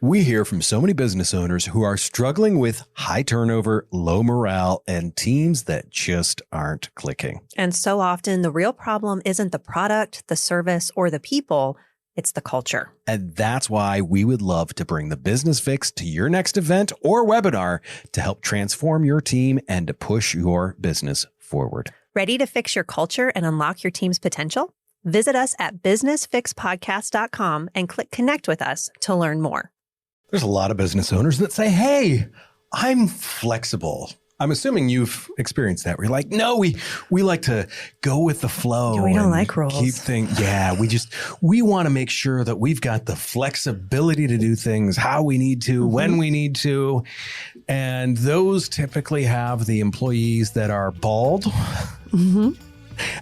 We hear from so many business owners who are struggling with high turnover, low morale, and teams that just aren't clicking. And so often the real problem isn't the product, the service, or the people. It's the culture. And that's why we would love to bring the business fix to your next event or webinar to help transform your team and to push your business forward. Ready to fix your culture and unlock your team's potential? Visit us at businessfixpodcast.com and click connect with us to learn more. There's a lot of business owners that say, hey, I'm flexible. I'm assuming you've experienced that where you're like, no, we like to go with the flow. Yeah, we don't like rules. Keep things. Yeah, we want to make sure that we've got the flexibility to do things how we need to, when we need to. And those typically have the employees that are bald.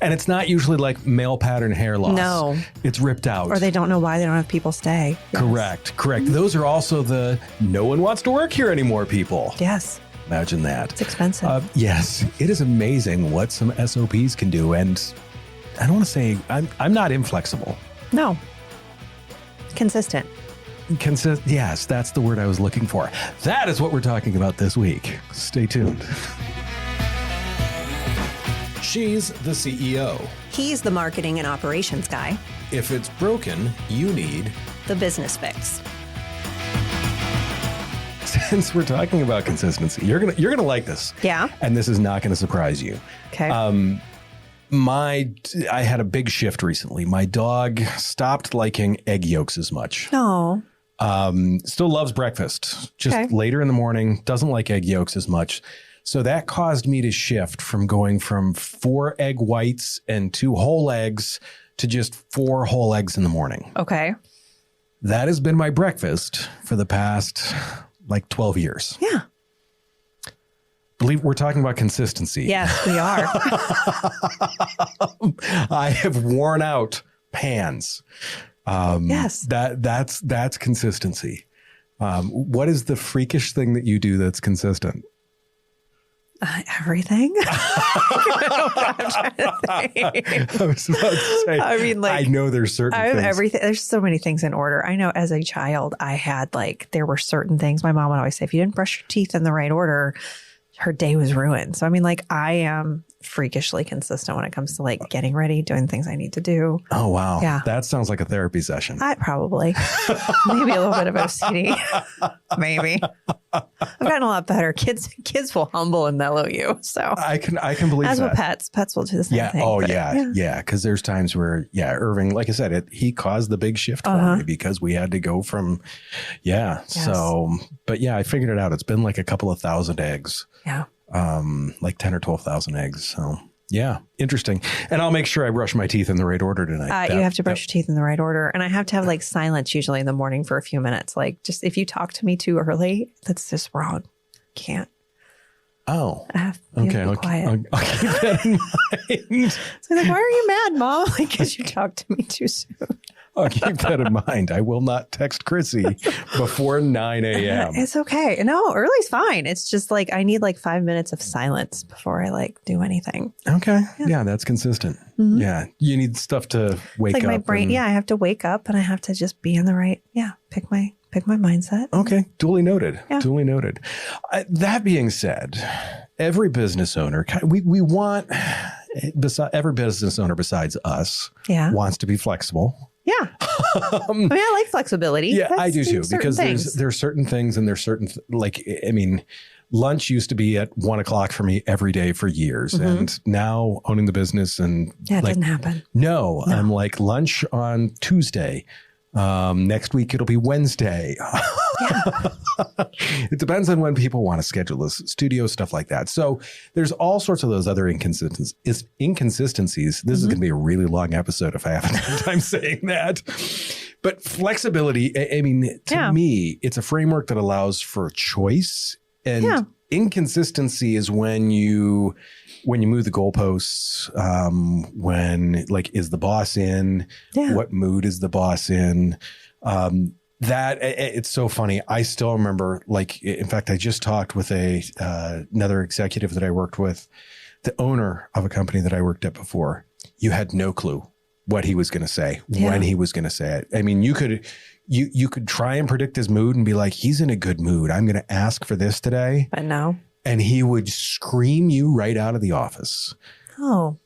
And it's not usually like male pattern hair loss. No. It's ripped out. Or they don't know why they don't have people stay. Yes. Correct. Those are also the no one wants to work here anymore people. Yes. Imagine that. It's expensive. Yes. It is amazing what some SOPs can do. And I don't want to say I'm not inflexible. No. Consistent. Yes, that's the word I was looking for. That is what we're talking about this week. Stay tuned. She's the CEO. He's the marketing and operations guy. If it's broken, you need the business fix. Since we're talking about consistency, you're gonna like this. Yeah. And this is not gonna surprise you. Okay. I had a big shift recently. My dog stopped liking egg yolks as much. No. Still loves breakfast. Just later in the morning, doesn't like egg yolks as much. So that caused me to shift from going from 4 egg whites and 2 whole eggs to just 4 whole eggs in the morning. Okay. That has been my breakfast for the past 12 years. Yeah. Believe we're talking about consistency. Yes, we are. I have worn out pans. Yes. That's consistency. What is the freakish thing that you do that's consistent? Everything. I'm trying to think. I was about to say, I know there's certain things. Everything. There's so many things in order. I know as a child, I had there were certain things. My mom would always say, if you didn't brush your teeth in the right order, her day was ruined. So, I am freakishly consistent when it comes to getting ready, doing things I need to do. Oh, wow. Yeah. That sounds like a therapy session. Probably. Maybe a little bit of OCD. Maybe. I've gotten a lot better. Kids will humble and mellow you. So I can believe as that. As with pets will do the same thing. Oh, yeah. Because there's times where, Irving, like I said, he caused the big shift for me because we had to go from, Yes. So, but I figured it out. It's been a couple of thousand eggs. Yeah. 10 or 12,000 eggs. So yeah, interesting. And I'll make sure I brush my teeth in the right order tonight. You have to brush your teeth in the right order. And I have to have silence usually in the morning for a few minutes. Just if you talk to me too early, that's just wrong. Can't. Oh, I have to be quiet. I'll keep that in mind. So why are you mad, Mom? Because you talked to me too soon. I'll keep that in mind. I will not text Chrissy before 9 a.m. It's okay. No, early's fine. It's just I need 5 minutes of silence before I do anything. Okay. Yeah, that's consistent. Mm-hmm. Yeah. You need stuff to wake up. My brain. I have to wake up and I have to just be in the right. Yeah. Pick my mindset. Okay. Duly noted. Yeah. Duly noted. That being said, every business owner, we want, every business owner besides us wants to be flexible. Yeah. I like flexibility. Yeah, I do too, because there's certain things and there's certain, lunch used to be at 1 o'clock for me every day for years. Mm-hmm. And now owning the business and it doesn't happen. No, I'm lunch on Tuesday. Next week it'll be Wednesday. Yeah. It depends on when people want to schedule this studio, stuff like that. So there's all sorts of those other inconsistencies. This is going to be a really long episode if I have time saying that. But flexibility, to me, it's a framework that allows for choice. And inconsistency is when you move the goalposts, when is the boss in? Yeah. What mood is the boss in? That it's so funny. I still remember, in fact, I just talked with another executive that I worked with, the owner of a company that I worked at before. You had no clue what he was going to say, when he was going to say it. you could try and predict his mood and be like, he's in a good mood. I'm going to ask for this today. But no. And he would scream you right out of the office. Oh,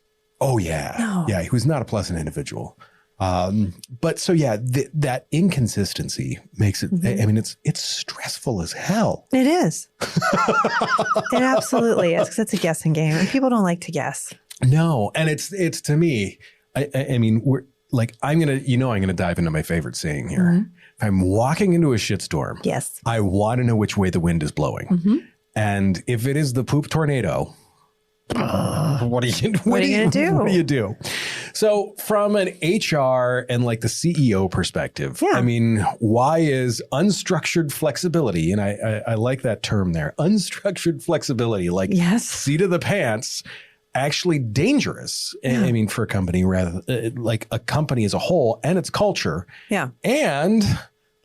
yeah. No. Yeah, he was not a pleasant individual. But so, yeah, that inconsistency makes it, I mean, it's stressful as hell. It is. It absolutely is, because it's a guessing game and people don't like to guess. No. And it's to me, I mean, we're like, I'm going to dive into my favorite saying here. If I'm walking into a shitstorm, yes, I want to know which way the wind is blowing. And if it is the poop tornado, what are you going to do? So from an HR and like the CEO perspective, I mean, why is unstructured flexibility, and I like that term there, unstructured flexibility, like seat of the pants, actually dangerous? I mean, for a company, rather like a company as a whole and its culture. And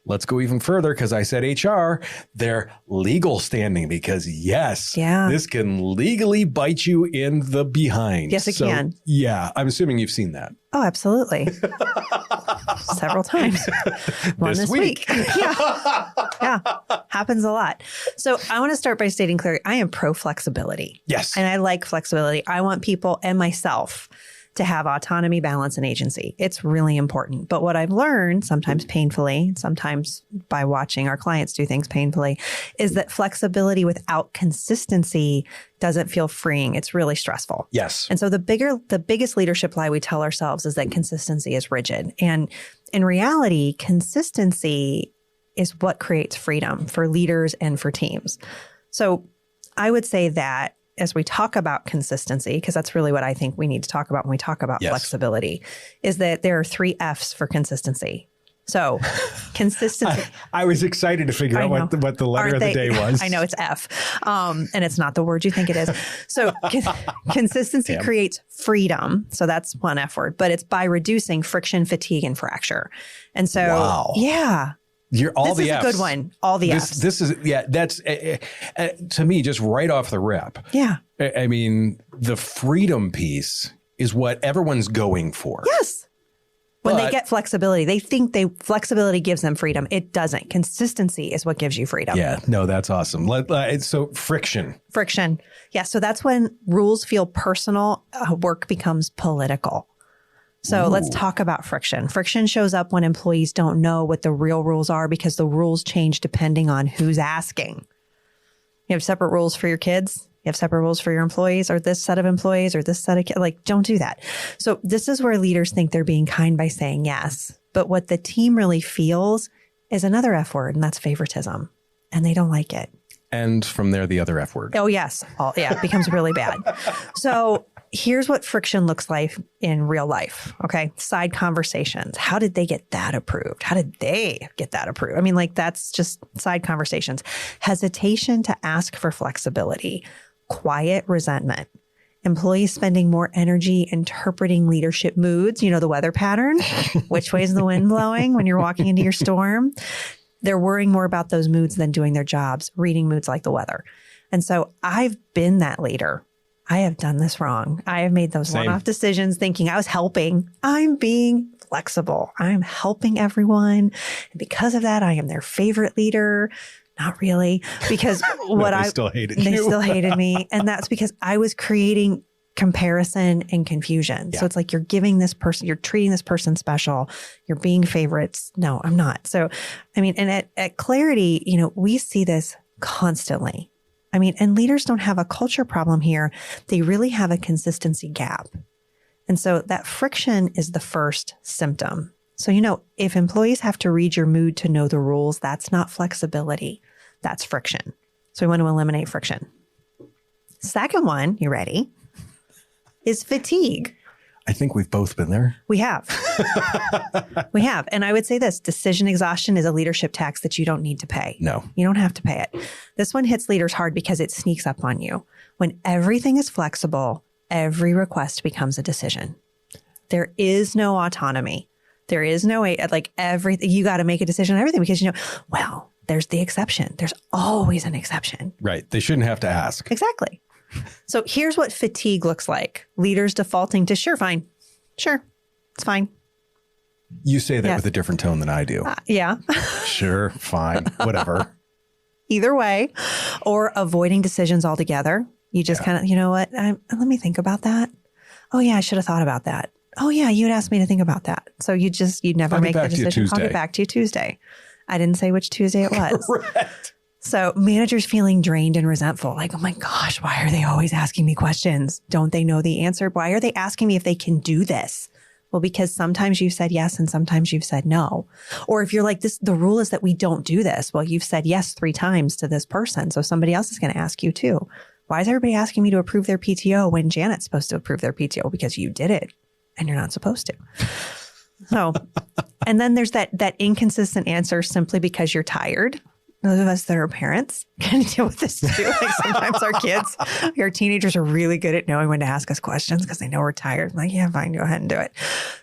let's go even further, because I said HR, their legal standing, because this can legally bite you in the behind. Yes, it can. Yeah, I'm assuming you've seen that. Oh, absolutely. Several times. One this week. Yeah. Happens a lot. So I want to start by stating clearly, I am pro flexibility. Yes. And I like flexibility. I want people and myself to have autonomy, balance, and agency. It's really important. But what I've learned, sometimes painfully, sometimes by watching our clients do things painfully, is that flexibility without consistency doesn't feel freeing. It's really stressful. Yes. And so the biggest leadership lie we tell ourselves is that consistency is rigid. And in reality, consistency is what creates freedom for leaders and for teams. So I would say that as we talk about consistency, because that's really what I think we need to talk about when we talk about flexibility, is that there are 3 F's for consistency. So consistency. I was excited to figure out what the letter of the day was. I know it's F. And it's not the word you think it is. So consistency creates freedom. So that's one F word, but it's by reducing friction, fatigue, and fracture. And so, You're all this the F's. This is a good one. All the F's. This is, that's to me, just right off the rip. Yeah. I mean, the freedom piece is what everyone's going for. Yes. When they get flexibility, they think flexibility gives them freedom. It doesn't. Consistency is what gives you freedom. Yeah. No, that's awesome. So friction. Friction. Yeah. So that's when rules feel personal. Work becomes political. So let's talk about friction. Friction shows up when employees don't know what the real rules are because the rules change depending on who's asking. You have separate rules for your kids. You have separate rules for your employees, or this set of employees, or this set of kids. Like, don't do that. So this is where leaders think they're being kind by saying yes. But what the team really feels is another F word, and that's favoritism. And they don't like it. And from there, the other F word. Oh, yes. It becomes really bad. So here's what friction looks like in real life. Okay. Side conversations. How did they get that approved? How did they get that approved? I mean, like, that's just side conversations. Hesitation to ask for flexibility. Quiet resentment. Employees spending more energy interpreting leadership moods. You know, the weather pattern. Which way is the wind blowing when you're walking into your storm? They're worrying more about those moods than doing their jobs, reading moods like the weather. And so I've been that leader. I have done this wrong. I have made those one-off decisions thinking I was helping. I'm being flexible. I'm helping everyone. And because of that, I am their favorite leader. Not really, because they still hated you. They still hated me. And that's because I was creating comparison and confusion. Yeah. So it's like, you're treating this person special. You're being favorites. No, I'm not. So, I mean, and at Clarity, we see this constantly. I mean, and leaders don't have a culture problem here. They really have a consistency gap. And so that friction is the first symptom. So, if employees have to read your mood to know the rules, that's not flexibility. That's friction. So we want to eliminate friction. Second one, you ready, is fatigue. I think we've both been there. We have. We have. And I would say this, decision exhaustion is a leadership tax that you don't need to pay. No. You don't have to pay it. This one hits leaders hard because it sneaks up on you. When everything is flexible, every request becomes a decision. There is no autonomy. There is no way, like everything, you got to make a decision on everything because, there's the exception. There's always an exception. Right. They shouldn't have to ask. Exactly. So here's what fatigue looks like. Leaders defaulting to sure, fine. Sure, it's fine. You say that with a different tone than I do. Yeah. Sure. Fine. Whatever. Either way, or avoiding decisions altogether. You just kind of, you know what? Let me think about that. Oh yeah, I should have thought about that. Oh yeah, you'd asked me to think about that. So you never make the decision. I'll get back to you Tuesday. I didn't say which Tuesday it was. Correct. So managers feeling drained and resentful, like, oh my gosh, why are they always asking me questions? Don't they know the answer? Why are they asking me if they can do this? Well, because sometimes you've said yes and sometimes you've said no. Or if you're like this, the rule is that we don't do this. Well, you've said yes 3 times to this person. So somebody else is going to ask you too. Why is everybody asking me to approve their PTO when Janet's supposed to approve their PTO? Because you did it and you're not supposed to. So, and then there's that inconsistent answer simply because you're tired. Those of us that are parents can deal with this too. Like sometimes our teenagers are really good at knowing when to ask us questions because they know we're tired. I'm like, yeah, fine, go ahead and do it.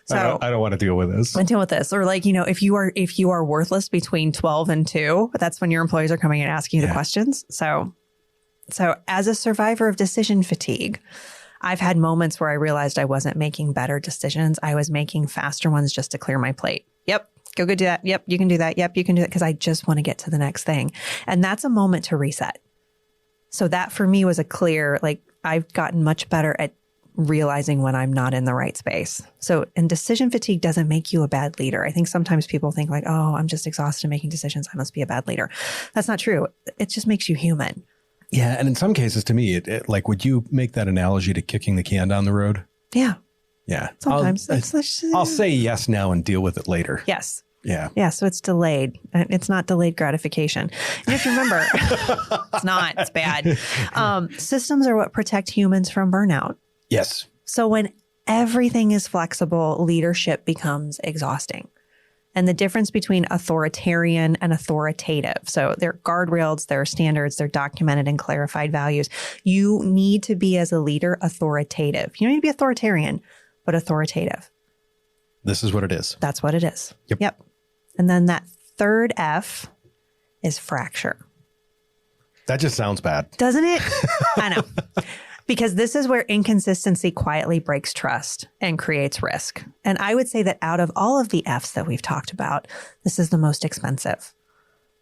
So I don't want to deal with this. I deal with this. Or like, if you are worthless between 12 and 2, that's when your employees are coming and asking you the questions. So as a survivor of decision fatigue, I've had moments where I realized I wasn't making better decisions. I was making faster ones just to clear my plate. Yep. Go do that. Yep. You can do that. Yep. You can do that. Because I just want to get to the next thing. And that's a moment to reset. So that for me was a clear, like I've gotten much better at realizing when I'm not in the right space. So, and decision fatigue doesn't make you a bad leader. I think sometimes people think like, oh, I'm just exhausted making decisions. I must be a bad leader. That's not true. It just makes you human. Yeah. And in some cases, to me, it like, would you make that analogy to kicking the can down the road? Yeah. Yeah. Sometimes. I'll say yes now and deal with it later. Yes. Yeah. Yeah. So it's delayed. It's not delayed gratification. And if you remember, it's not. It's bad. Systems are what protect humans from burnout. Yes. So when everything is flexible, leadership becomes exhausting. And the difference between authoritarian and authoritative. So there are guardrails, there are standards, there are documented and clarified values. You need to be, as a leader, authoritative. You don't need to be authoritarian, but authoritative. This is what it is. That's what it is. Yep. And then that third F is fracture. That just sounds bad. Doesn't it? I know. Because this is where inconsistency quietly breaks trust and creates risk. And I would say that out of all of the F's that we've talked about, this is the most expensive.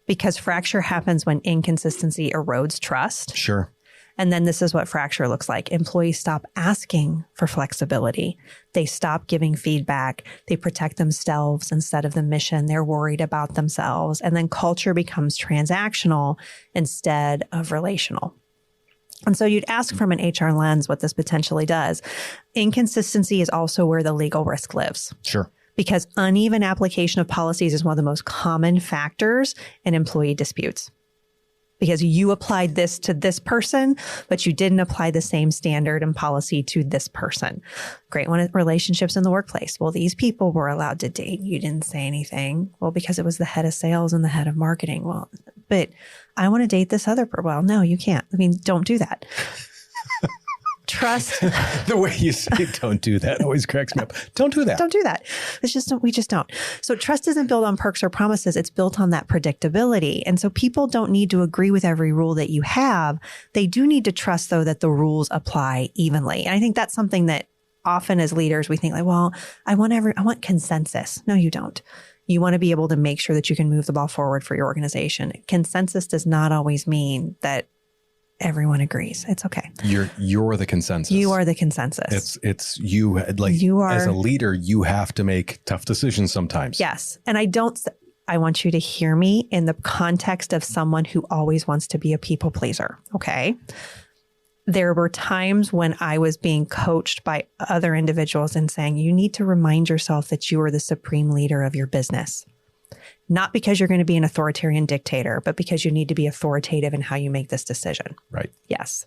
Because fracture happens when inconsistency erodes trust. Sure. And then this is what fracture looks like. Employees stop asking for flexibility. They stop giving feedback. They protect themselves instead of the mission. They're worried about themselves. And then culture becomes transactional instead of relational. And so you'd ask from an HR lens what this potentially does. Inconsistency is also where the legal risk lives. Sure. Because uneven application of policies is one of the most common factors in employee disputes. Because you applied this to this person, but you didn't apply the same standard and policy to this person. Great one, relationships in the workplace. Well, these people were allowed to date. You didn't say anything. Well, because it was the head of sales and the head of marketing. Well, but I want to date this other person. Well, no, you can't. I mean, don't do that. Trust. The way you say don't do that always cracks me up. Don't do that. Don't do that. We just don't. So trust isn't built on perks or promises. It's built on that predictability. And so people don't need to agree with every rule that you have. They do need to trust, though, that the rules apply evenly. And I think that's something that often as leaders, we think like, well, I want consensus. No, you don't. You want to be able to make sure that you can move the ball forward for your organization. Consensus does not always mean that everyone agrees. It's okay. You're the consensus. You are the consensus. It's you. Like you are, as a leader, you have to make tough decisions sometimes. Yes. And I want you to hear me in the context of someone who always wants to be a people pleaser. Okay. There were times when I was being coached by other individuals and saying, you need to remind yourself that you are the supreme leader of your business. Not because you're going to be an authoritarian dictator, but because you need to be authoritative in how you make this decision. Right. Yes.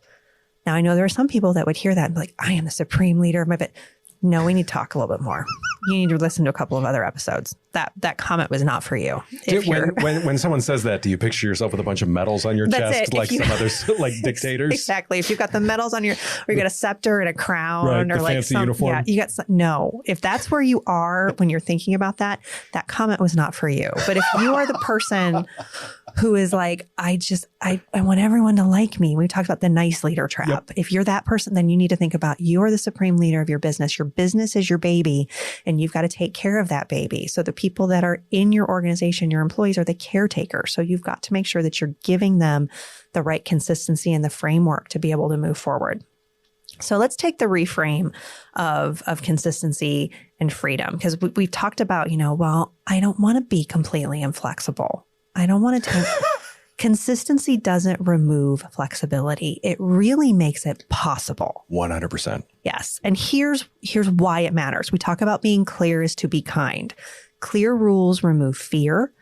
Now, I know there are some people that would hear that and be like, I am the supreme leader of my business. No, we need to talk a little bit more. You need to listen to a couple of other episodes. That comment was not for you. When someone says that, do you picture yourself with a bunch of medals on your chest like some others, like dictators? Exactly. If you've got the medals on or you got a scepter and a crown, right, or the like fancy uniform. Yeah, you got no. If that's where you are when you're thinking about that comment was not for you. But if you are the person who is like, I want everyone to like me. We talked about the nice leader trap. Yep. If you're that person, then you need to think about you are the supreme leader of your business. Your business is your baby and you've got to take care of that baby. So the people that are in your organization, your employees, are the caretakers. So you've got to make sure that you're giving them the right consistency and the framework to be able to move forward. So let's take the reframe of consistency and freedom, because we've talked about, well, I don't want to be completely inflexible. I don't want to consistency doesn't remove flexibility. It really makes it possible. 100%. Yes. And here's why it matters. We talk about being clear is to be kind. Clear rules remove fear.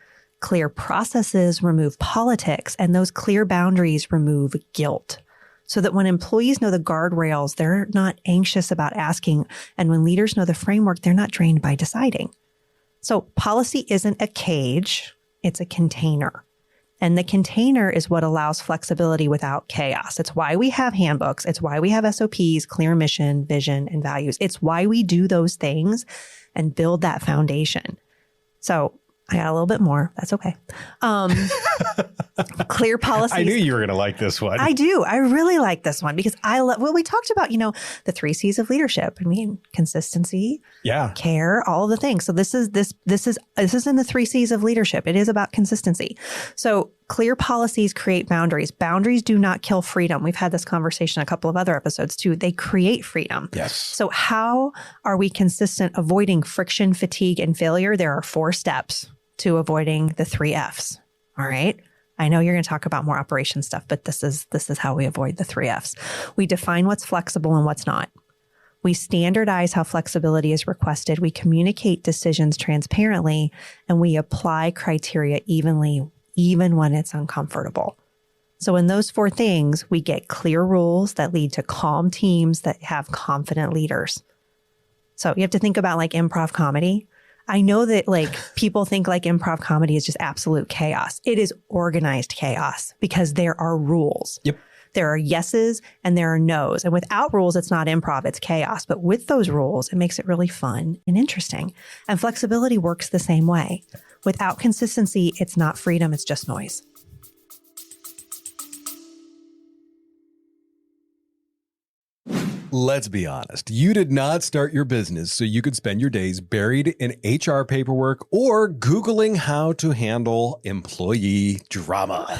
Clear processes remove politics. And those clear boundaries remove guilt. So that when employees know the guardrails, they're not anxious about asking. And when leaders know the framework, they're not drained by deciding. So policy isn't a cage, it's a container. And the container is what allows flexibility without chaos. It's why we have handbooks. It's why we have SOPs, clear mission, vision, and values. It's why we do those things and build that foundation. So I got a little bit more. That's okay. Clear policies. I knew you were going to like this one. I do. I really like this one because we talked about, the 3 C's of leadership. I mean, consistency, care, all of the things. So this is in the 3 C's of leadership. It is about consistency. So clear policies create boundaries. Boundaries do not kill freedom. We've had this conversation a couple of other episodes too. They create freedom. Yes. So how are we consistent avoiding friction, fatigue, and failure? There are 4 steps to avoiding the 3 F's. All right. I know you're going to talk about more operation stuff, but this is how we avoid the 3 F's. We define what's flexible and what's not. We standardize how flexibility is requested. We communicate decisions transparently, and we apply criteria evenly, even when it's uncomfortable. So in those 4 things, we get clear rules that lead to calm teams that have confident leaders. So you have to think about like improv comedy. I know that people think improv comedy is just absolute chaos. It is organized chaos because there are rules. Yep. There are yeses and there are nos. And without rules, it's not improv, it's chaos. But with those rules, it makes it really fun and interesting. And flexibility works the same way. Without consistency, it's not freedom, it's just noise. Let's be honest. You did not start your business so you could spend your days buried in HR paperwork or Googling how to handle employee drama.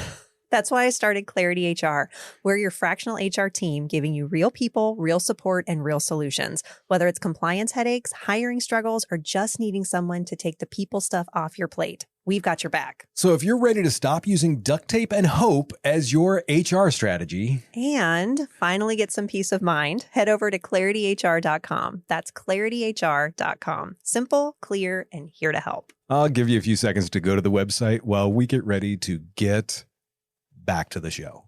That's why I started Clarity HR. We're your fractional HR team giving you real people, real support, and real solutions. Whether it's compliance headaches, hiring struggles, or just needing someone to take the people stuff off your plate, we've got your back. So if you're ready to stop using duct tape and hope as your HR strategy and finally get some peace of mind, head over to clarityhr.com. That's clarityhr.com. Simple, clear, and here to help. I'll give you a few seconds to go to the website while we get ready to get back to the show.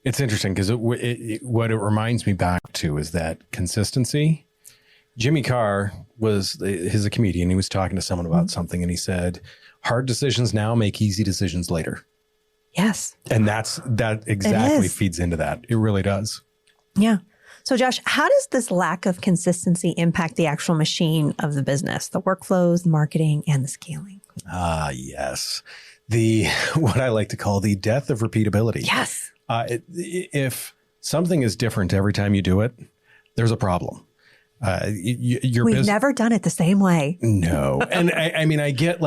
It's interesting because what it reminds me back to is that consistency. Jimmy Carr he's a comedian. He was talking to someone about something and he said, hard decisions now make easy decisions later. Yes. And that exactly feeds into that. It really does. Yeah. So Josh, how does this lack of consistency impact the actual machine of the business, the workflows, the marketing, and the scaling? Yes. What I like to call the death of repeatability. Yes. If something is different every time you do it, there's a problem. We've never done it the same way. No. And I mean, I get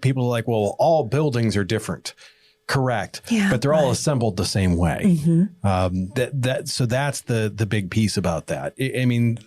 people are like, well, all buildings are different. Correct. Yeah, but they're all assembled the same way. Mm-hmm. So that's the big piece about that. I mean,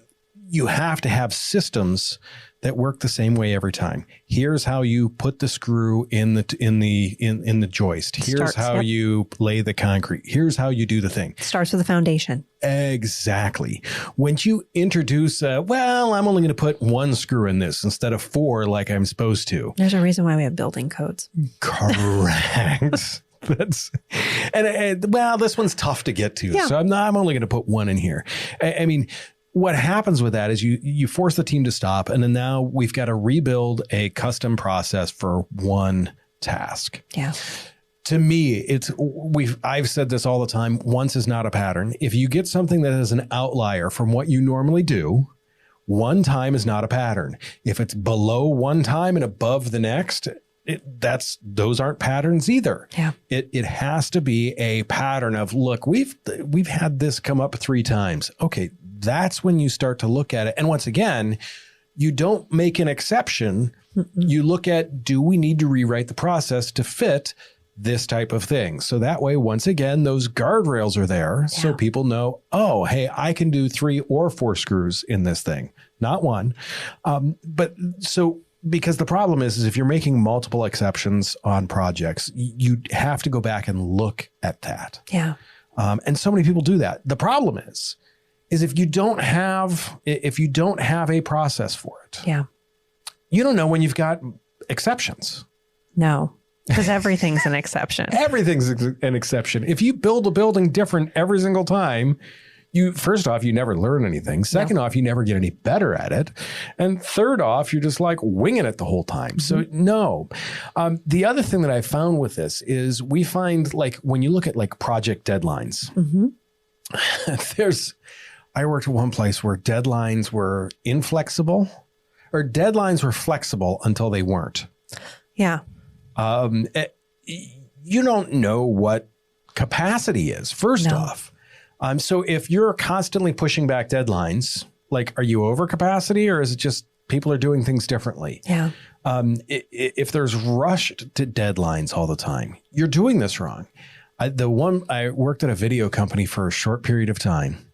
you have to have systems that work the same way every time. Here's how you put the screw in the joist. Here's how you lay the concrete. Here's how you do the thing. Starts with the foundation. Exactly. When you introduce, I'm only going to put 1 screw in this instead of 4 like I'm supposed to. There's a reason why we have building codes. Correct. This one's tough to get to. Yeah. So I'm only going to put 1 in here. I mean, what happens with that is you force the team to stop, and then now we've got to rebuild a custom process for 1 task. Yeah. To me, I've said this all the time. Once is not a pattern. If you get something that is an outlier from what you normally do, One time is not a pattern. If it's below one time and above the next, those aren't patterns either. Yeah. It has to be a pattern of, look, we've had this come up 3 times. Okay, that's when you start to look at it. And once again, you don't make an exception. You look at, do we need to rewrite the process to fit this type of thing? So that way, once again, those guardrails are there. So people know, oh, hey, I can do 3 or 4 screws in this thing, not one. Because the problem is if you're making multiple exceptions on projects, you have to go back and look at that. Yeah. And so many people do that. The problem is if you don't have a process for it, you don't know when you've got exceptions. No, because everything's an exception. Everything's an exception. If you build a building different every single time, first off, you never learn anything. Second off, you never get any better at it. And third off, you're just like winging it the whole time. So no. The other thing that I found with this is we find, like, when you look at like project deadlines, I worked at one place where deadlines were inflexible, or deadlines were flexible until they weren't. Yeah. You don't know what capacity is, first off. So if you're constantly pushing back deadlines, like, are you over capacity, or is it just people are doing things differently? Yeah. If there's rushed to deadlines all the time, you're doing this wrong. I worked at a video company for a short period of time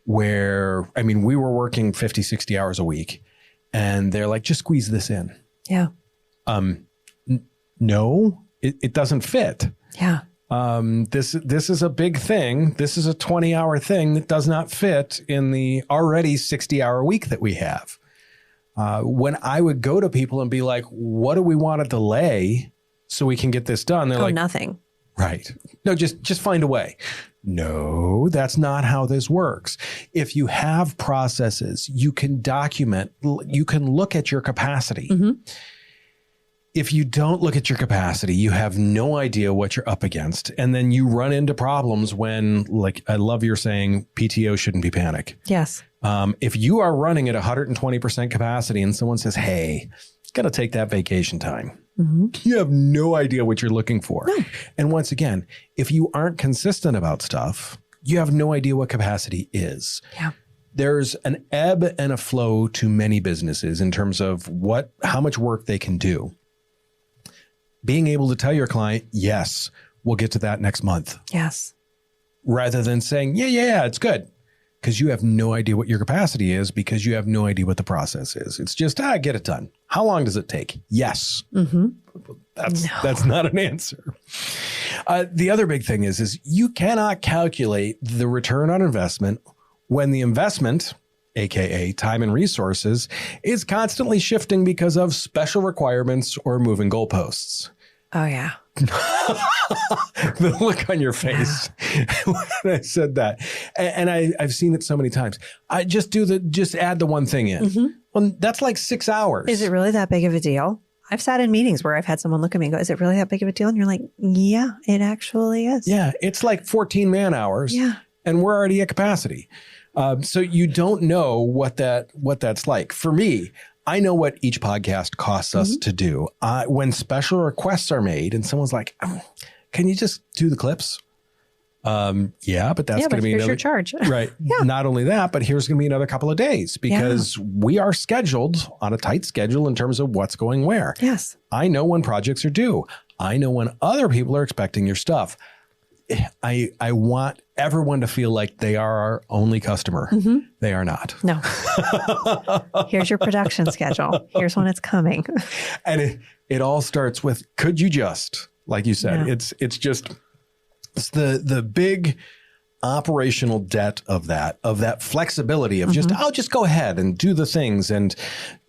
where, we were working 50, 60 hours a week, and they're like, just squeeze this in. Yeah. No, it doesn't fit. Yeah. This is a big thing. This is a 20-hour thing that does not fit in the already 60-hour week that we have. When I would go to people and be like, what do we want to delay so we can get this done? They're like, nothing. Right. No, just find a way. No, that's not how this works. If you have processes, you can document, you can look at your capacity. If you don't look at your capacity, you have no idea what you're up against. And then you run into problems when, like, I love your saying, PTO shouldn't be panic. Yes. If you are running at 120% capacity and someone says, hey, got to take that vacation time, you have no idea what you're looking for. No. And once again, if you aren't consistent about stuff, you have no idea what capacity is. Yeah. There's an ebb and a flow to many businesses in terms of how much work they can do. Being able to tell your client, yes, we'll get to that next month. Yes. Rather than saying, yeah, it's good. Because you have no idea what your capacity is, because you have no idea what the process is. It's just, get it done. How long does it take? Yes. That's not an answer. The other big thing is you cannot calculate the return on investment when the investment, AKA time and resources, is constantly shifting because of special requirements or moving goalposts. Oh, yeah. The look on your face when I said that. And I've seen it so many times. I just add the one thing in. Well, that's like 6 hours. Is it really that big of a deal? I've sat in meetings where I've had someone look at me and go, is it really that big of a deal? And you're like, yeah, it actually is. Yeah, it's like 14 man hours. Yeah. And we're already at capacity. So you don't know what that's like. For me, I know what each podcast costs us to do. When special requests are made and someone's like, can you just do the clips? Yeah, but that's going to be your charge. Right. Yeah. Not only that, but here's going to be another couple of days because we are scheduled on a tight schedule in terms of what's going where. Yes. I know when projects are due. I know when other people are expecting your stuff. I want everyone to feel like they are our only customer. They are not. No. Here's your production schedule. Here's when it's coming. And it all starts with, could you just, like you said, it's the big operational debt of that flexibility of I'll just go ahead and do the things and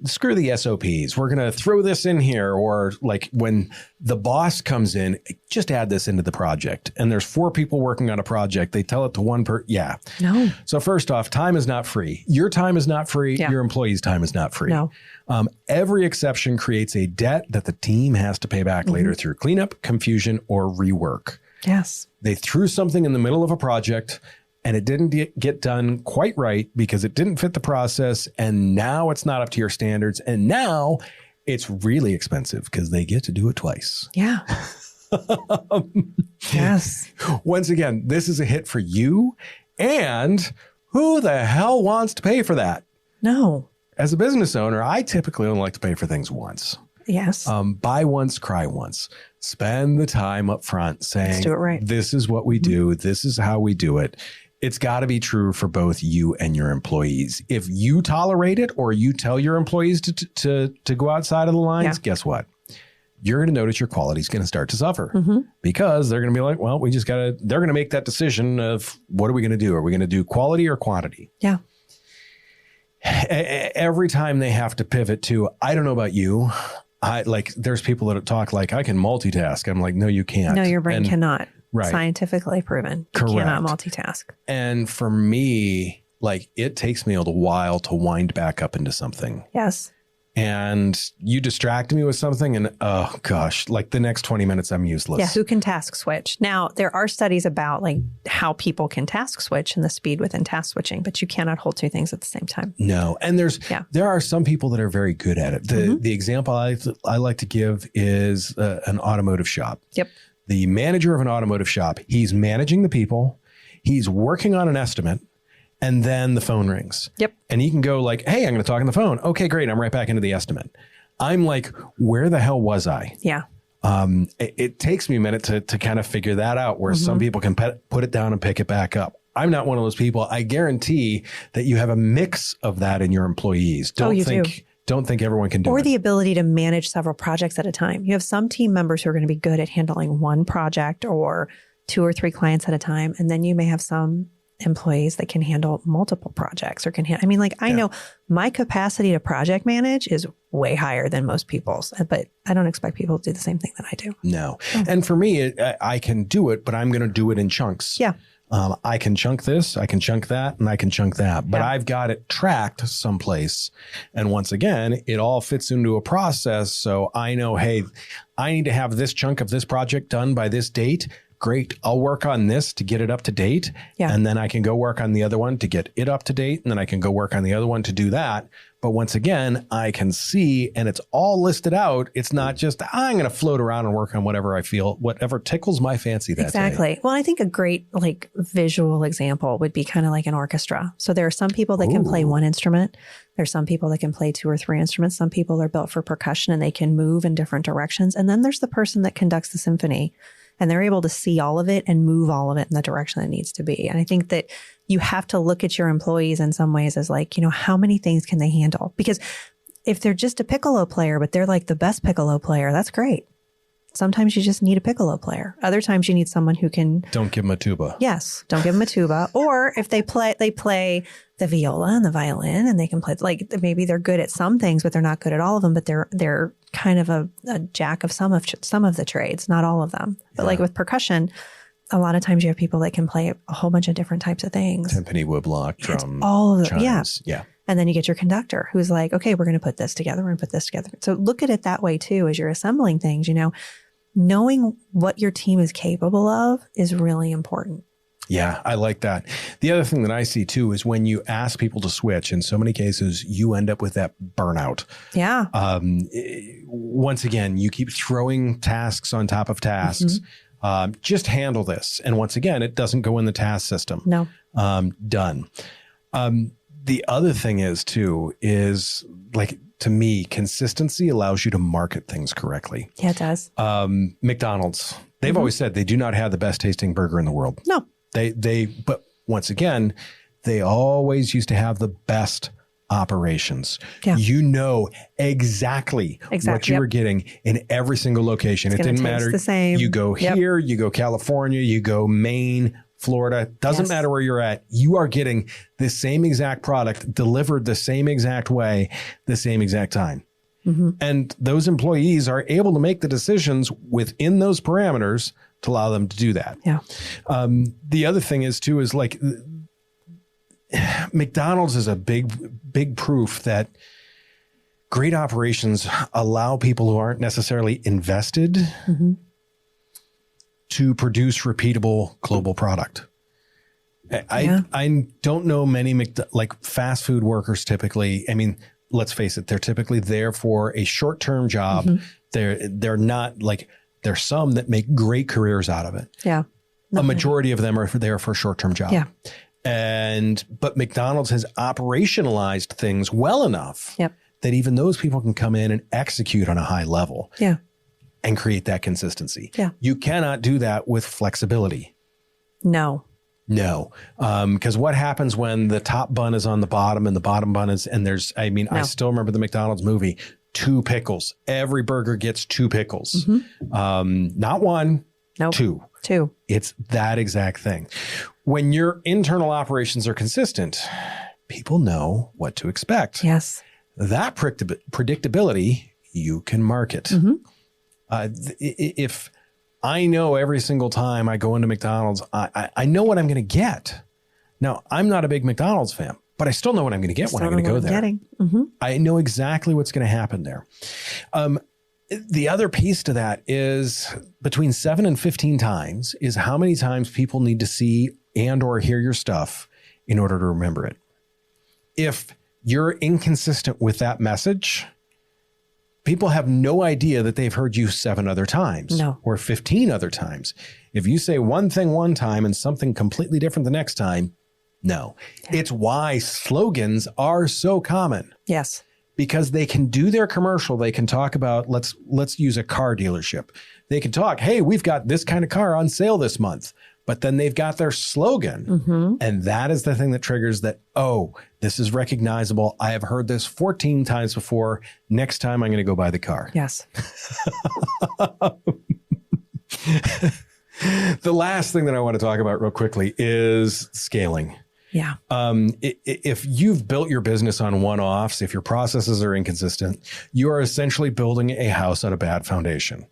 screw the SOPs. We're going to throw this in here. Or like when the boss comes in, just add this into the project. And there's 4 people working on a project. They tell it to one per. Yeah. No. So first off, time is not free. Your time is not free. Yeah. Your employees' time is not free. No. Every exception creates a debt that the team has to pay back later through cleanup, confusion, or rework. Yes. They threw something in the middle of a project and it didn't get done quite right because it didn't fit the process. And now it's not up to your standards. And now it's really expensive because they get to do it twice. Yeah. Yes. Once again, this is a hit for you. And who the hell wants to pay for that? No. As a business owner, I typically only like to pay for things once. Yes. Buy once, cry once. Spend the time up front saying, let's do it right. This is what we do. This is how we do it. It's got to be true for both you and your employees. If you tolerate it or you tell your employees to go outside of the lines, guess what? You're going to notice your quality is going to start to suffer because they're going to be like, well, they're going to make that decision of what are we going to do? Are we going to do quality or quantity? Yeah. Every time they have to pivot to, I don't know about you. There's people that talk like I can multitask. I'm like, no, you can't. No, your brain cannot. Right. Scientifically proven. You Correct. cannot multitask. And for me, it takes me a little while to wind back up into something. Yes. And you distract me with something and, oh gosh, the next 20 minutes, I'm useless. Yeah. Who can task switch? Now, there are studies about how people can task switch and the speed within task switching, but you cannot hold two things at the same time. No. And there are some people that are very good at it. The example I like to give is an automotive shop. Yep. The manager of an automotive shop, he's managing the people. He's working on an estimate. And then the phone rings. Yep. And he can go hey, I'm going to talk on the phone. Okay, great. I'm right back into the estimate. I'm like, where the hell was I? Yeah. It takes me a minute to kind of figure that out where some people can put it down and pick it back up. I'm not one of those people. I guarantee that you have a mix of that in your employees. Don't think everyone can do it. Or the ability to manage several projects at a time. You have some team members who are going to be good at handling one project or 2 or 3 clients at a time. And then you may have some employees that can handle multiple projects or I know my capacity to project manage is way higher than most people's, but I don't expect people to do the same thing that I do. No. And for me, I can do it, but I'm going to do it in chunks. Yeah. I can chunk this, I can chunk that, and I can chunk that, but I've got it tracked someplace. And once again, it all fits into a process. So I know, hey, I need to have this chunk of this project done by this date. Great. I'll work on this to get it up to date. Yeah. And then I can go work on the other one to get it up to date. And then I can go work on the other one to do that. But once again, I can see and it's all listed out. It's not just, I'm going to float around and work on whatever I feel, whatever tickles my fancy that day. Exactly. Well, I think a great visual example would be kind of like an orchestra. So there are some people that can play one instrument. There's some people that can play 2 or 3 instruments. Some people are built for percussion and they can move in different directions. And then there's the person that conducts the symphony. And they're able to see all of it and move all of it in the direction that it needs to be. And I think that you have to look at your employees in some ways as how many things can they handle? Because if they're just a piccolo player, but they're the best piccolo player, that's great. Sometimes you just need a piccolo player. Other times you need someone who can... Don't give them a tuba. Yes. Don't give them a tuba. Or if they play the viola and the violin and they can play, maybe they're good at some things, but they're not good at all of them, but they're kind of a jack of some of the trades, not all of them. But with percussion, a lot of times you have people that can play a whole bunch of different types of things. Timpani, woodblock, drum, all of them. chimes. Yeah. And then you get your conductor who's okay, we're going to put this together. We're going to put this together. So look at it that way too, as you're assembling things, knowing what your team is capable of is really important. Yeah, I like that. The other thing that I see too is when you ask people to switch, in so many cases, you end up with that burnout. Yeah. Once again, you keep throwing tasks on top of tasks. Just handle this. And once again, it doesn't go in the task system. No. Done. The other thing is to me, consistency allows you to market things correctly. Yeah, it does. McDonald's, they've always said they do not have the best tasting burger in the world. No. But once again, they always used to have the best operations. Yeah. You know exactly what you were getting in every single location. It didn't matter. The same. You go here, you go California, you go Maine, Florida, doesn't matter where you're at. You are getting the same exact product delivered the same exact way, the same exact time. And those employees are able to make the decisions within those parameters to allow them to do that. Yeah. The other thing is McDonald's is a big proof that great operations allow people who aren't necessarily invested to produce repeatable global product. I don't know many like fast food workers typically. I mean, let's face it, they're typically there for a short-term job. They're not like, there's some that make great careers out of it. Yeah. A majority of them are there for a short-term job. Yeah. But McDonald's has operationalized things well enough that even those people can come in and execute on a high level and create that consistency. Yeah. You cannot do that with flexibility. No. Because what happens when the top bun is on the bottom and the bottom bun is, and there's, I mean, I still remember the McDonald's movie, 2 pickles. Every burger gets 2 pickles. Not one, 2. It's that exact thing. When your internal operations are consistent, people know what to expect. Yes. That predictability, you can market. If I know every single time I go into McDonald's, I know what I'm going to get. Now, I'm not a big McDonald's fan, but I still know what I'm going to get when I'm going to go there. I know exactly what's going to happen there. The other piece to that is between 7 and 15 times is how many times people need to see and or hear your stuff in order to remember it. If you're inconsistent with that message, people have no idea that they've heard you 7 other times or 15 other times. If you say one thing one time and something completely different the next time, It's why slogans are so common. Yes. Because they can do their commercial. They can talk about, let's use a car dealership. They can talk, hey, we've got this kind of car on sale this month. But then they've got their slogan. And that is the thing that triggers that, oh, this is recognizable. I have heard this 14 times before. Next time I'm going to go buy the car. Yes. The last thing that I want to talk about real quickly is scaling. Yeah. If you've built your business on one-offs, if your processes are inconsistent, you are essentially building a house on a bad foundation.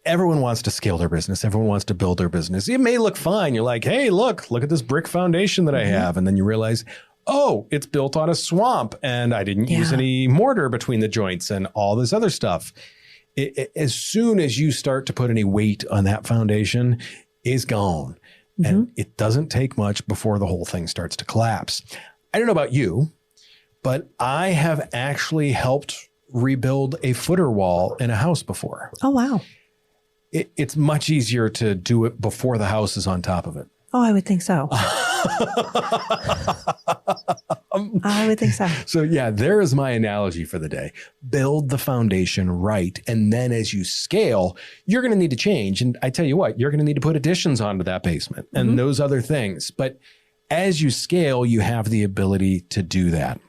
Everyone wants to scale their business. Everyone wants to build their business. It may look fine. You're like, hey, look at this brick foundation that I have. And then you realize, oh, it's built on a swamp and I didn't use any mortar between the joints and all this other stuff. As soon as you start to put any weight on that foundation, it's gone. And it doesn't take much before the whole thing starts to collapse. I don't know about you, but I have actually helped rebuild a footer wall in a house before. Oh, wow. It's much easier to do it before the house is on top of it. Oh, I would think so. I would think so. So yeah, there is my analogy for the day. Build the foundation right. And then as you scale, you're going to need to change. And I tell you what, you're going to need to put additions onto that basement and those other things. But as you scale, you have the ability to do that.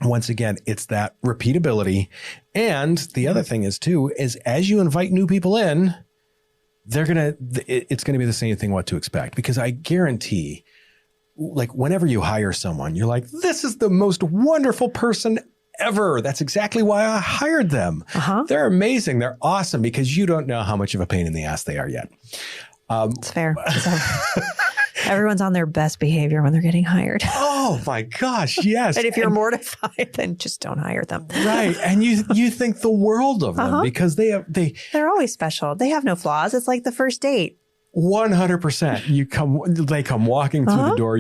Once again, it's that repeatability. And the other thing is too, is as you invite new people in, it's going to be the same thing what to expect, because I guarantee, like whenever you hire someone, you're like, this is the most wonderful person ever. That's exactly why I hired them. They're amazing. They're awesome, because you don't know how much of a pain in the ass they are yet. It's fair. Everyone's on their best behavior when they're getting hired. Oh my gosh, yes. And if you're mortified, then just don't hire them. Right. And you think the world of them because they're always special. They have no flaws. It's like the first date. 100%. They come walking through the door.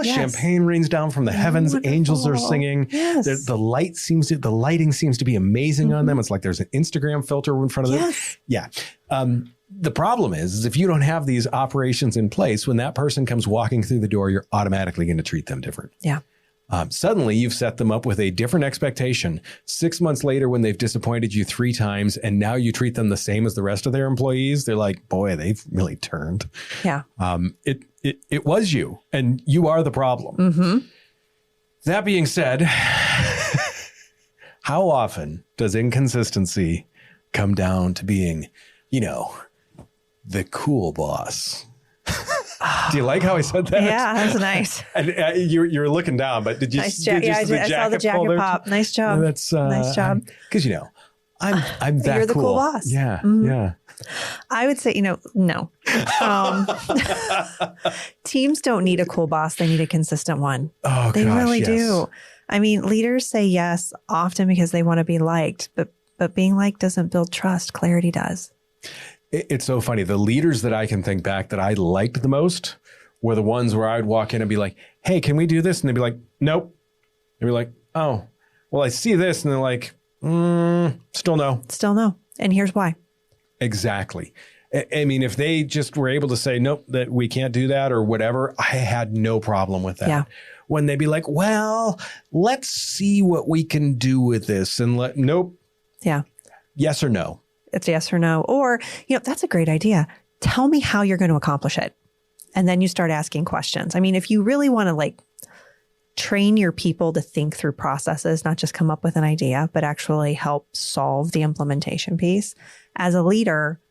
Champagne rains down from the heavens. Wonderful. Angels are singing. Yes. The lighting seems to be amazing on them. It's like there's an Instagram filter in front of them. Yeah. The problem is if you don't have these operations in place, when that person comes walking through the door, you're automatically going to treat them different. Yeah. Suddenly you've set them up with a different expectation 6 months later when they've disappointed you 3 times, and now you treat them the same as the rest of their employees. They're like, boy, they've really turned. Yeah. It was you, and you are the problem. That being said, how often does inconsistency come down to being, the cool boss? Do you like how I said that? Yeah, that's nice. And you're looking down, but did you? Nice job. I saw the jacket pop. Nice job. That's nice job. Because I'm that. You're the cool boss. Yeah, yeah. I would say no. Teams don't need a cool boss; they need a consistent one. Oh, they really do. I mean, leaders say yes often because they want to be liked, but being liked doesn't build trust. Clarity does. It's so funny. The leaders that I can think back that I liked the most were the ones where I'd walk in and be like, hey, can we do this? And they'd be like, nope. They'd be like, oh, well, I see this. And they're like, still no. Still no. And here's why. Exactly. I mean, if they just were able to say, nope, that we can't do that or whatever, I had no problem with that. Yeah. When they'd be like, well, let's see what we can do with this. And nope. Yeah. Yes or no. It's yes or no. Or, that's a great idea. Tell me how you're going to accomplish it. And then you start asking questions. I mean, if you really want to train your people to think through processes, not just come up with an idea, but actually help solve the implementation piece, as a leader,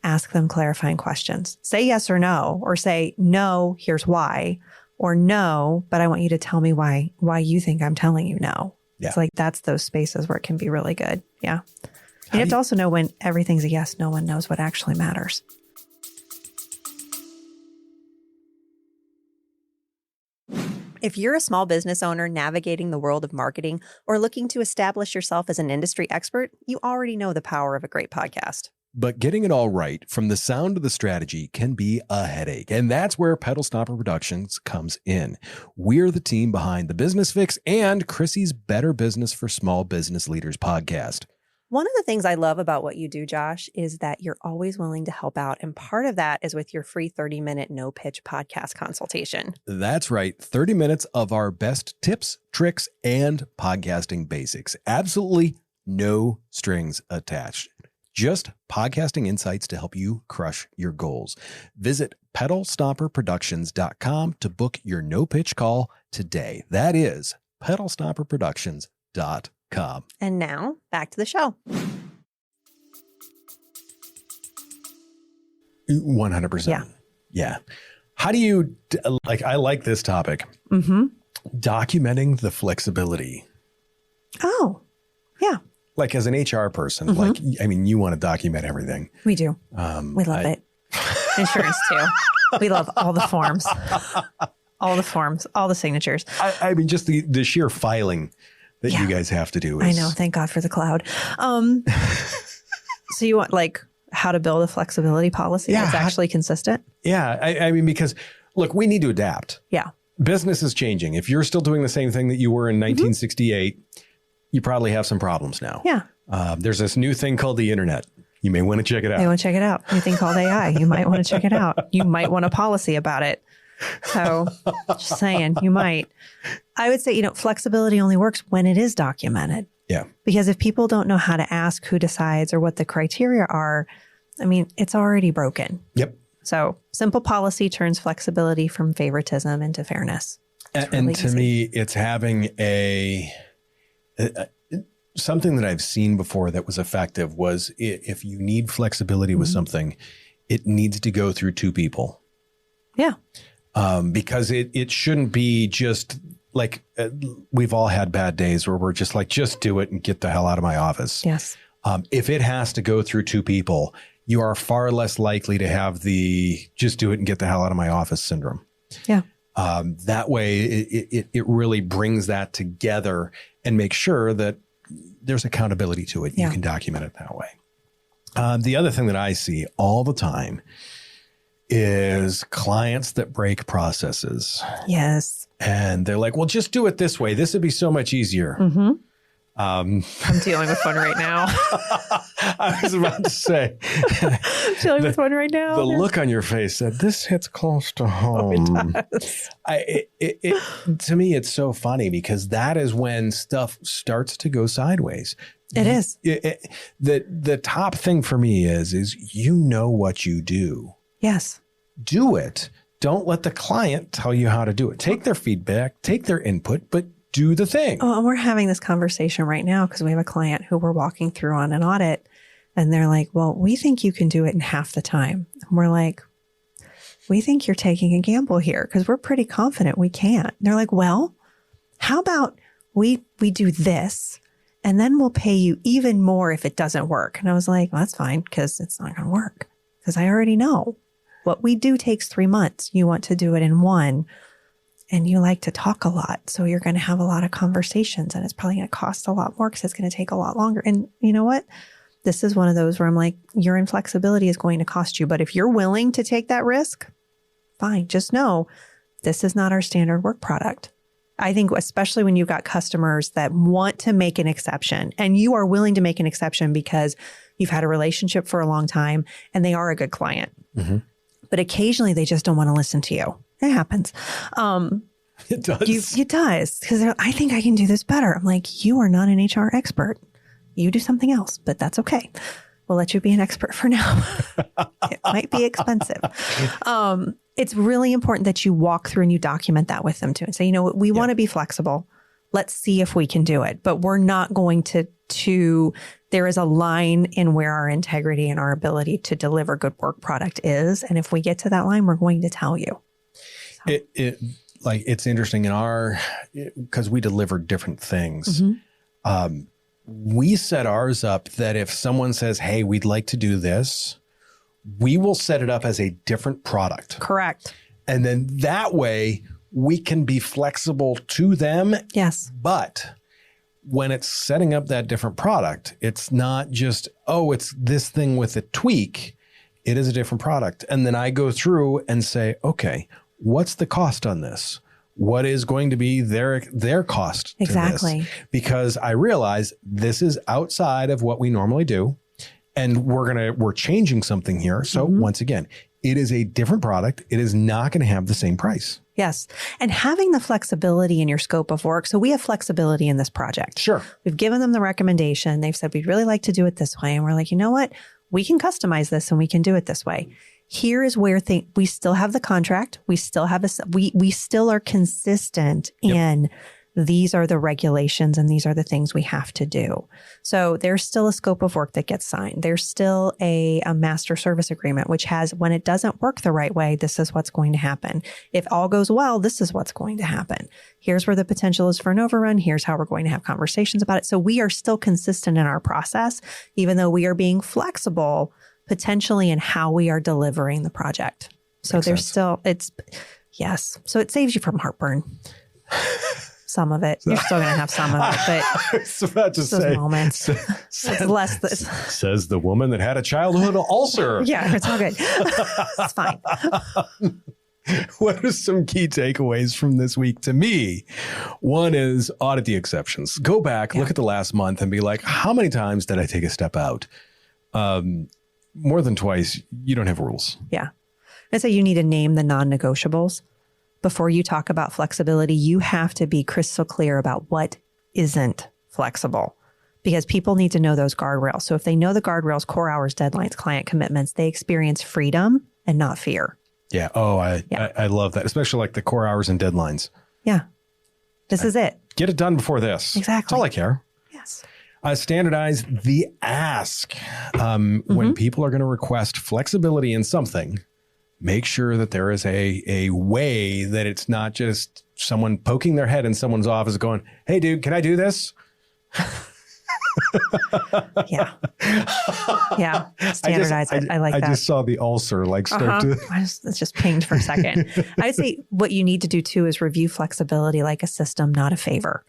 ask them clarifying questions. Say yes or no, or say, no, here's why, or no, but I want you to tell me why you think I'm telling you no. Yeah. It's that's those spaces where it can be really good. Yeah. You have to also know when everything's a yes, no one knows what actually matters. If you're a small business owner navigating the world of marketing or looking to establish yourself as an industry expert, you already know the power of a great podcast. But getting it all right from the sound to the strategy can be a headache. And that's where Pedal Stopper Productions comes in. We're the team behind the Business Fix and Chrissy's Better Business for Small Business Leaders podcast. One of the things I love about what you do, Josh, is that you're always willing to help out. And part of that is with your free 30-minute no-pitch podcast consultation. That's right. 30 minutes of our best tips, tricks, and podcasting basics. Absolutely no strings attached. Just podcasting insights to help you crush your goals. Visit pedalstopperproductions.com to book your no-pitch call today. That is pedalstopperproductions.com. And now back to the show. 100%. Yeah. Yeah. How do you, I like this topic. Mm-hmm. Documenting the flexibility. Oh, yeah. Like as an HR person, you want to document everything. We do. We love it. Insurance too. We love all the forms, all the signatures. I mean, just the sheer filing that you guys have to do. I know. Thank God for the cloud. So you want how to build a flexibility policy that's actually consistent? Yeah. I mean, because look, we need to adapt. Yeah. Business is changing. If you're still doing the same thing that you were in 1968, you probably have some problems now. Yeah. There's this new thing called the internet. You may want to check it out. You want to check it out. New thing called AI. You might want to check it out. You might want a policy about it. So just saying, you might. I would say, flexibility only works when it is documented. Yeah. Because if people don't know how to ask who decides or what the criteria are, I mean, it's already broken. Yep. So simple policy turns flexibility from favoritism into fairness. And to me, it's having something that I've seen before that was effective was if you need flexibility with something, it needs to go through two people. Yeah. Because it shouldn't be just we've all had bad days where we're just just do it and get the hell out of my office. Yes. If it has to go through two people, you are far less likely to have the just do it and get the hell out of my office syndrome. Yeah. That way it really brings that together and makes sure that there's accountability to it. Yeah. You can document it that way. The other thing that I see all the time is clients that break processes. Yes. And they're like, well, just do it this way. This would be so much easier. Mm-hmm. I'm dealing with one right now. I was about to say. I'm dealing with one right now. The look on your face said, this hits close to home. It does. To me, it's so funny because that is when stuff starts to go sideways. It is. The top thing for me is what you do. Yes. Do it. Don't let the client tell you how to do it. Take their feedback, take their input, but do the thing. Oh, and we're having this conversation right now because we have a client who we're walking through on an audit and they're like, well, we think you can do it in half the time. And we're like, we think you're taking a gamble here because we're pretty confident we can't. And they're like, well, how about we do this and then we'll pay you even more if it doesn't work. And I was like, well, that's fine because it's not going to work because I already know what we do takes 3 months. You want to do it in 1. And you like to talk a lot. So you're going to have a lot of conversations and it's probably going to cost a lot more because it's going to take a lot longer. And you know what? this is one of those where I'm like, your inflexibility is going to cost you. But if you're willing to take that risk, fine. Just know this is not our standard work product. I think especially when you've got customers that want to make an exception and you are willing to make an exception because you've had a relationship for a long time and they are a good client. Mm-hmm. But occasionally they just don't want to listen to you. It happens. It does. It does. Because I think I can do this better. I'm like, you are not an HR expert. You do something else, but that's okay. We'll let you be an expert for now. It might be expensive. It's really important that you walk through and you document that with them too and say, we want to be flexible. Let's see if we can do it, but we're not going to, there is a line in where our integrity and our ability to deliver good work product is. And if we get to that line, we're going to tell you. So. It's interesting because we deliver different things. Mm-hmm. We set ours up that if someone says, hey, we'd like to do this, we will set it up as a different product. Correct. And then that way we can be flexible to them. Yes. But when it's setting up that different product, it's not just, it's this thing with a tweak. It is a different product. And then I go through and say, okay, what's the cost on this? What is going to be their cost to exactly. this? Because I realize this is outside of what we normally do. And we're changing something here. So mm-hmm. once again, it is a different product. It is not going to have the same price. Yes. And having the flexibility in your scope of work. So we have flexibility in this project. Sure. We've given them the recommendation. They've said, we'd really like to do it this way. And we're like, you know what? We can customize this and we can do it this way. Here is where we still have the contract. We still have we still are consistent in these are the regulations and these are the things we have to do. So there's still a scope of work that gets signed. There's still a master service agreement, which has, when it doesn't work the right way, this is what's going to happen. If all goes well, this is what's going to happen. Here's where the potential is for an overrun. Here's how we're going to have conversations about it. So we are still consistent in our process, even though we are being flexible potentially in how we are delivering the project. So Makes there's sense. Yes. So it saves you from heartburn. Some of it. You're still going to have some of it, but I was about to say, moments. It's less. Says the woman that had a childhood ulcer. Yeah, it's all good. It's fine. What are some key takeaways from this week to me? One is audit the exceptions. Go back, look at the last month and be like, how many times did I take a step out? More than twice, you don't have rules. Yeah. I'd say you need to name the non-negotiables. Before you talk about flexibility, you have to be crystal clear about what isn't flexible because people need to know those guardrails. So if they know the guardrails, core hours, deadlines, client commitments, they experience freedom and not fear. Yeah. I love that, especially like the core hours and deadlines. Yeah. This is it. Get it done before this. Exactly. That's all I care. Yes. Standardize the ask. When people are going to request flexibility in something, make sure that there is a way that it's not just someone poking their head in someone's office going, hey, dude, can I do this? Yeah. Yeah. Standardize it. I like that. I just saw the ulcer start to. It's just pinged for a second. I'd say what you need to do too is review flexibility like a system, not a favor.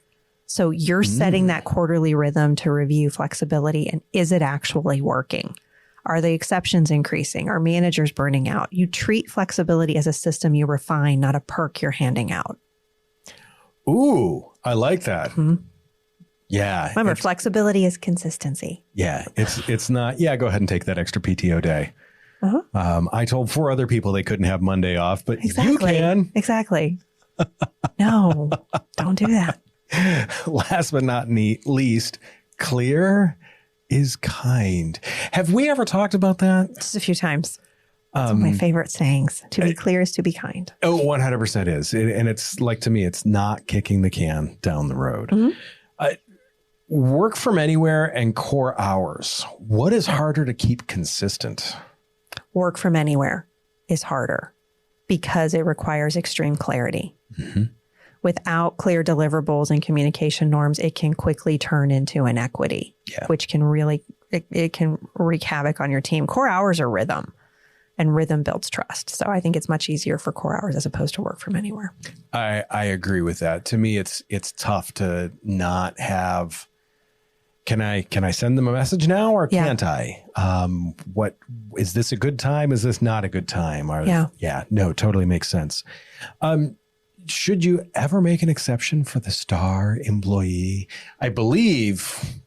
So you're setting that quarterly rhythm to review flexibility. And is it actually working? Are the exceptions increasing? Are managers burning out? You treat flexibility as a system you refine, not a perk you're handing out. Ooh, I like that. Mm-hmm. Yeah. Remember, flexibility is consistency. Yeah. It's not, go ahead and take that extra PTO day. Uh-huh. I told 4 other people they couldn't have Monday off, but you can. Exactly. No, don't do that. Last but not least, clear is kind. Have we ever talked about that? Just a few times. It's one of my favorite sayings. To be clear is to be kind. Oh, 100% is. And it's like, to me, it's not kicking the can down the road. Mm-hmm. Work from anywhere and core hours. What is harder to keep consistent? Work from anywhere is harder because it requires extreme clarity. Mm-hmm. Without clear deliverables and communication norms, it can quickly turn into inequity, which can really, it can wreak havoc on your team. Core hours are rhythm, and rhythm builds trust. So I think it's much easier for core hours as opposed to work from anywhere. I agree with that. To me, it's tough to not have Can I send them a message now or Yeah. can't I? What is this a good time? Is this not a good time? Or, Yeah. No, totally makes sense. Should you ever make an exception for the star employee? I believe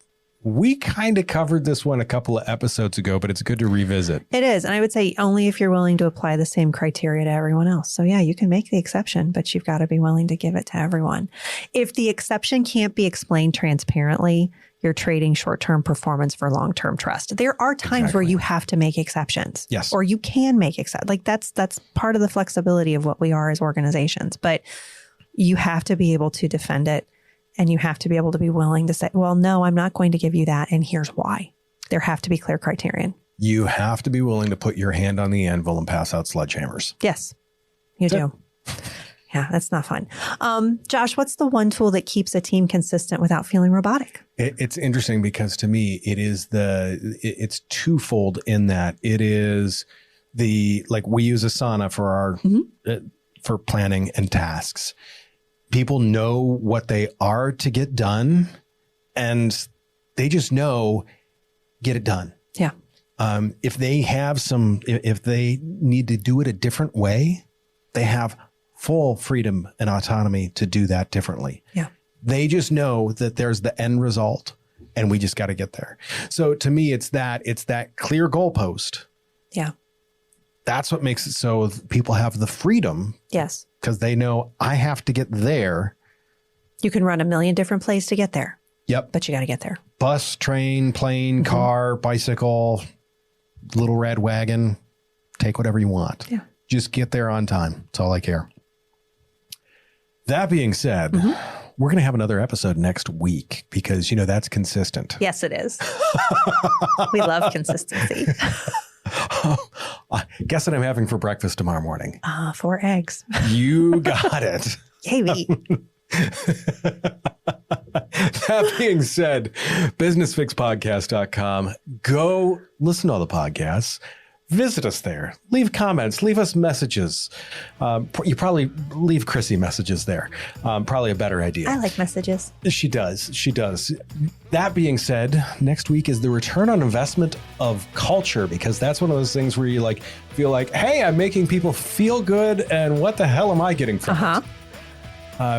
we kind of covered this one a couple of episodes ago, but it's good to revisit. It is. And I would say only if you're willing to apply the same criteria to everyone else. So yeah, you can make the exception, but you've got to be willing to give it to everyone. If the exception can't be explained transparently, you're trading short-term performance for long-term trust. There are times where you have to make exceptions. Yes. Or you can make exceptions. Like that's part of the flexibility of what we are as organizations. But you have to be able to defend it. And you have to be able to be willing to say, well, no, I'm not going to give you that. And here's why. There have to be clear criterion. You have to be willing to put your hand on the anvil and pass out sledgehammers. Yes, you do. Yeah, that's not fun. Josh, what's the one tool that keeps a team consistent without feeling robotic? It's interesting because to me, it's twofold in that it is like we use Asana for our, for planning and tasks. People know what they are to get done and they just know, get it done. Yeah. If they need to do it a different way, they have full freedom and autonomy to do that differently. Yeah. They just know that there's the end result and we just got to get there. So to me, it's that clear goalpost. Yeah. That's what makes it so people have the freedom. Yes. Because they know I have to get there. You can run a million different plays to get there. Yep. But you got to get there. Bus, train, plane, car, bicycle, little red wagon, take whatever you want. Yeah. Just get there on time. That's all I care. That being said, we're going to have another episode next week because, that's consistent. Yes, it is. We love consistency. Guess what I'm having for breakfast tomorrow morning? 4 eggs. You got it. Yay. That being said, businessfixpodcast.com. Go listen to all the podcasts. Visit us there. Leave comments. Leave us messages. You probably leave Chrissy messages there. Probably a better idea. I like messages. She does. That being said, next week is the return on investment of culture, because that's one of those things where you feel like, hey, I'm making people feel good. And what the hell am I getting from it?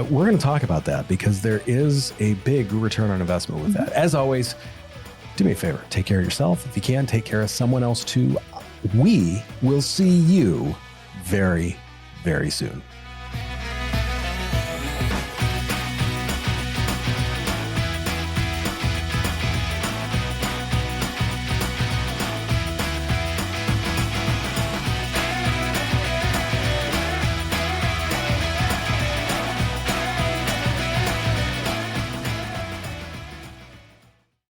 We're going to talk about that because there is a big return on investment with that. As always, do me a favor. Take care of yourself. If you can, take care of someone else too. We will see you very, very soon.